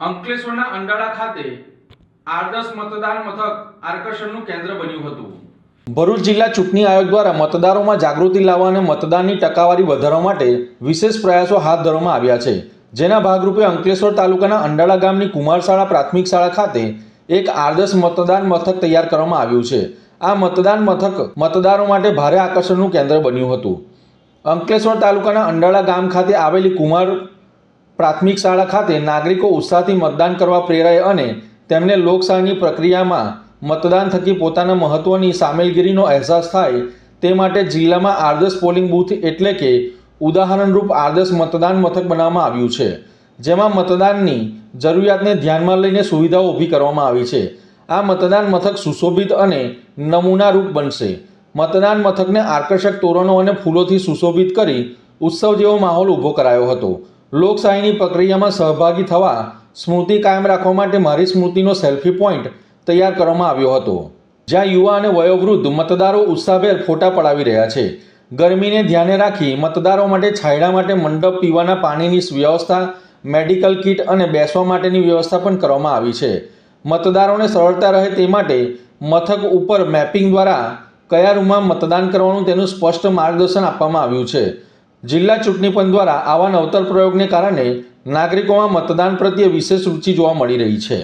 અંકલેશ્વરના અંડાળા ખાતે આદર્શ મતદાન મથક આકર્ષણનું કેન્દ્ર બન્યું હતું। ભરૂચ જિલ્લા ચૂંટણી આયોગ દ્વારા મતદારોમાં જાગૃતિ લાવવા અને મતદાનની ટકાવારી વધારવા માટે વિશેષ પ્રયાસો હાથ ધરવામાં આવ્યા છે, જેના ભાગરૂપે અંકલેશ્વર તાલુકાના અંડાળા ગામની કુમારશાળા પ્રાથમિક શાળા ખાતે એક આદર્શ મતદાન મથક તૈયાર કરવામાં આવ્યું છે। આ મતદાન મથક મતદારો માટે ભારે આકર્ષણનું કેન્દ્ર બન્યું હતું। અંકલેશ્વર તાલુકાના અંડાળા ગામ ખાતે આવેલી કુમાર પ્રાથમિક શાળા ખાતે નાગરિકો ઉત્સાહથી મતદાન કરવા પ્રેરાય અને તેમને લોકશાહીની પ્રક્રિયામાં મતદાન થકી પોતાના મહત્વની સામેલગીરીનો અહેસાસ થાય તે માટે જિલ્લામાં આદર્શ પોલિંગ બૂથ એટલે કે ઉદાહરણરૂપ આદર્શ મતદાન મથક બનાવવામાં આવ્યું છે, જેમાં મતદાનની જરૂરિયાતને ધ્યાનમાં લઈને સુવિધાઓ ઊભી કરવામાં આવી છે। આ મતદાન મથક સુશોભિત અને નમૂનારૂપ બનશે। મતદાન મથકને આકર્ષક તોરણો અને ફૂલોથી સુશોભિત કરી ઉત્સવ જેવો માહોલ ઊભો કરાયો હતો। લોકશાહીની પ્રક્રિયામાં સહભાગી થવા સ્મૃતિ કાયમ રાખવા માટે મારી સ્મૃતિનો સેલ્ફી પોઈન્ટ તૈયાર કરવામાં આવ્યો હતો, જ્યાં યુવા અને વયોવૃદ્ધ મતદારો ઉત્સાહભેર ફોટા પડાવી રહ્યા છે। ગરમીને ધ્યાને રાખી મતદારો માટે છાંયડા માટે મંડપ, પીવાના પાણીની વ્યવસ્થા, મેડિકલ કિટ અને બેસવા માટેની વ્યવસ્થા પણ કરવામાં આવી છે। મતદારોને સરળતા રહે તે માટે મથક ઉપર મેપિંગ દ્વારા કયા રૂમમાં મતદાન કરવાનું તેનું સ્પષ્ટ માર્ગદર્શન આપવામાં આવ્યું છે। જિલ્લા ચૂંટણી પંચ દ્વારા આવા નવતર પ્રયોગને કારણે નાગરિકોમાં મતદાન પ્રત્યે વિશેષ રુચિ જોવા મળી રહી છે।